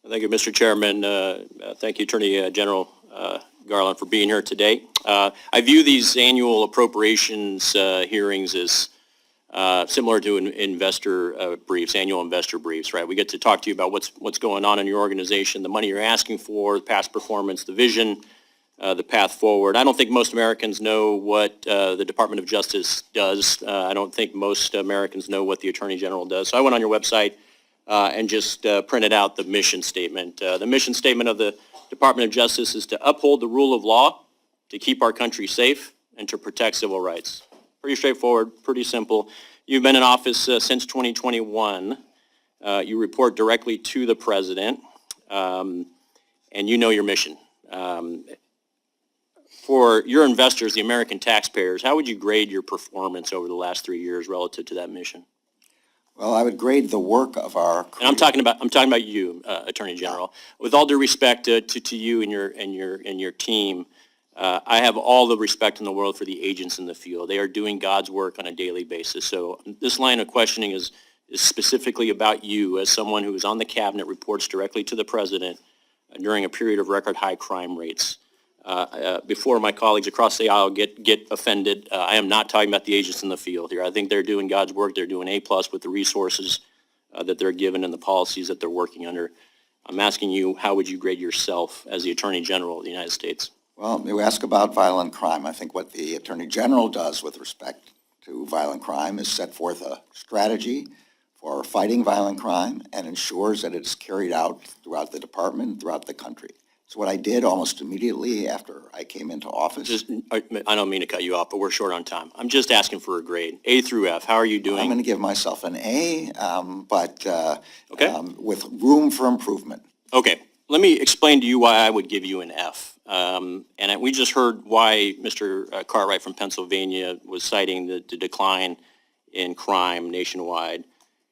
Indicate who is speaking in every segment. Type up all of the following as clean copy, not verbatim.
Speaker 1: Thank you, Mr. Chairman. Thank you, Attorney General Garland, for being here today. I view these annual appropriations hearings as similar to investor briefs, annual investor briefs, right? We get to talk to you about what's going on in your organization, the money you're asking for, the past performance, the vision, the path forward. I don't think most Americans know what the Department of Justice does. I don't think most Americans know what the Attorney General does. So I went on your website and just printed out the mission statement. The mission statement of the Department of Justice is to uphold the rule of law, to keep our country safe, and to protect civil rights. Pretty straightforward, pretty simple. You've been in office since 2021. You report directly to the president, and you know your mission. For your investors, the American taxpayers, how would you grade your performance over the last 3 years relative to that mission?
Speaker 2: Well, I would grade the work of our.
Speaker 1: And I'm talking about you, Attorney General. With all due respect to you and your team, I have all the respect in the world for the agents in the field. They are doing God's work on a daily basis. So this line of questioning is specifically about you as someone who is on the cabinet, reports directly to the president during a period of record high crime rates. Before my colleagues across the aisle get offended, I am not talking about the agents in the field here. I think they're doing God's work. They're doing A+ with the resources that they're given and the policies that they're working under. I'm asking you, how would you grade yourself as the Attorney General of the United States?
Speaker 2: Well, you ask about violent crime. I think what the Attorney General does with respect to violent crime is set forth a strategy for fighting violent crime and ensures that it's carried out throughout the department, throughout the country. So what I did almost immediately after I came into office.
Speaker 1: I don't mean to cut you off, but we're short on time. I'm just asking for a grade, A through F. How are you doing?
Speaker 2: I'm going to give myself an A,
Speaker 1: okay.
Speaker 2: With room for improvement.
Speaker 1: Okay. Let me explain to you why I would give you an F. We just heard why Mr. Cartwright from Pennsylvania was citing the decline in crime nationwide.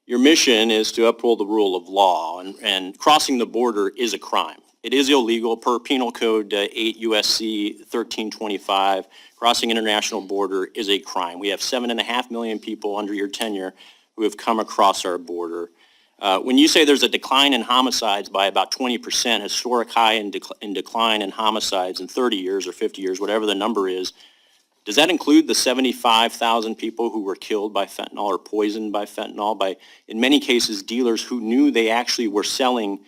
Speaker 1: Your mission is to uphold the rule of law, and crossing the border is a crime. It is illegal per Penal Code 8 U.S.C. 1325. Crossing international border is a crime. We have 7.5 million people under your tenure who have come across our border. When you say there's a decline in homicides by about 20%, historic high in decline in homicides in 30 years or 50 years, whatever the number is, does that include the 75,000 people who were killed by fentanyl or poisoned by fentanyl by, in many cases, dealers who knew they actually were selling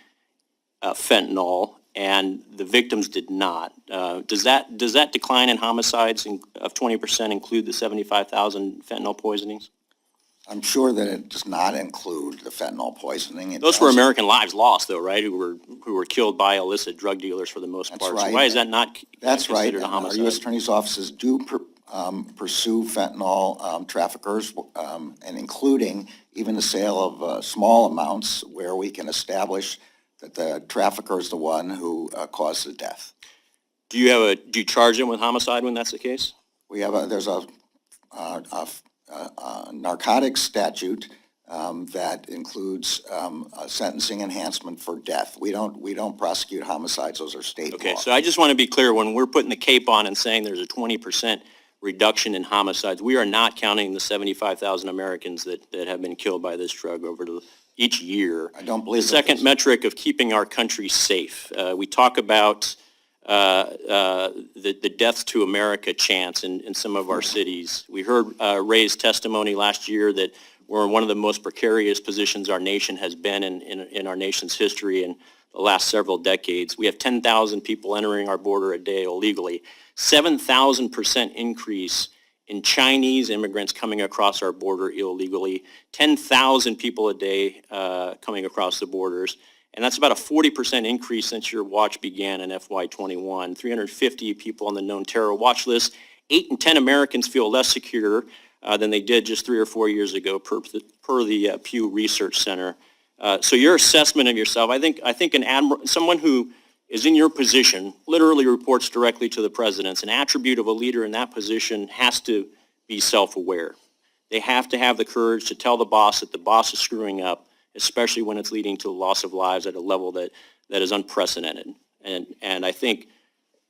Speaker 1: fentanyl and the victims did not? Does that decline in homicides of 20% include the 75,000 fentanyl poisonings?
Speaker 2: I'm sure that it does not include the fentanyl poisoning.
Speaker 1: Those were American lives lost, though, right? Who were killed by illicit drug dealers for the most part.
Speaker 2: Right.
Speaker 1: So why is that not
Speaker 2: That's right.
Speaker 1: considered a homicide?
Speaker 2: Our U.S. Attorney's offices do pursue fentanyl traffickers, and including even the sale of small amounts where we can establish that the trafficker is the one who caused the death.
Speaker 1: Do you charge them with homicide when that's the case?
Speaker 2: We have there's a narcotics statute that includes a sentencing enhancement for death. We don't prosecute homicides; those are state law.
Speaker 1: Okay, so I just want to be clear: when we're putting the cape on and saying there's a 20% reduction in homicides, we are not counting the 75,000 Americans that have been killed by this drug over each year.
Speaker 2: I don't believe
Speaker 1: the second metric of keeping our country safe. We talk about the death to America chants in some of our cities. We heard Ray's testimony last year that we're in one of the most precarious positions our nation has been in our nation's history in the last several decades. We have 10,000 people entering our border a day illegally, 7,000% increase in Chinese immigrants coming across our border illegally, 10,000 people a day coming across the borders. And that's about a 40% increase since your watch began in FY21. 350 people on the known terror watch list. 8 in 10 Americans feel less secure than they did just 3 or 4 years ago per the Pew Research Center. So your assessment of yourself, I think someone who is in your position, literally reports directly to the president. An attribute of a leader in that position has to be self-aware. They have to have the courage to tell the boss that the boss is screwing up, especially when it's leading to the loss of lives at a level that is unprecedented. And I think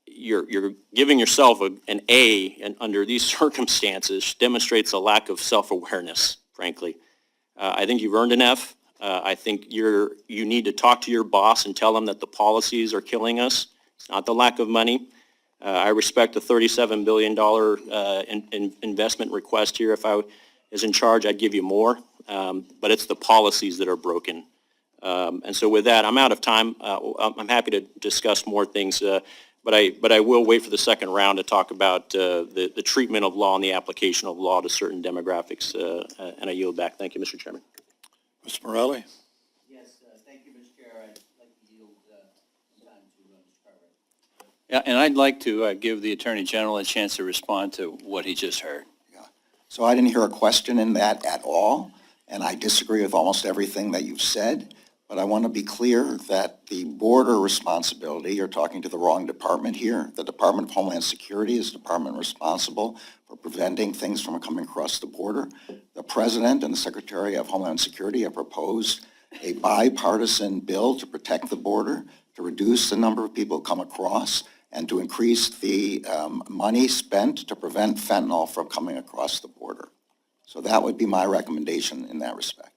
Speaker 1: you're giving yourself an A, and under these circumstances demonstrates a lack of self-awareness, frankly. I think you've earned an F. I think you need to talk to your boss and tell them that the policies are killing us. It's not the lack of money. I respect the $37 billion investment request here. If I was in charge, I'd give you more, but it's the policies that are broken. And so with that, I'm out of time. I'm happy to discuss more things, but I will wait for the second round to talk about the treatment of law and the application of law to certain demographics, and I yield back. Thank you, Mr. Chairman.
Speaker 3: Mr. Morelli?
Speaker 4: Yes, thank you, Mr. Chair. I'd like to yield some time to Mr. Cartwright.
Speaker 5: Yeah, and I'd like to give the Attorney General a chance to respond to what he just heard.
Speaker 2: So I didn't hear a question in that at all, and I disagree with almost everything that you've said, but I want to be clear that the border responsibility, you're talking to the wrong department here. The Department of Homeland Security is the department responsible for preventing things from coming across the border. The President and the Secretary of Homeland Security have proposed a bipartisan bill to protect the border, to reduce the number of people who come across, and to increase the money spent to prevent fentanyl from coming across the border. So that would be my recommendation in that respect.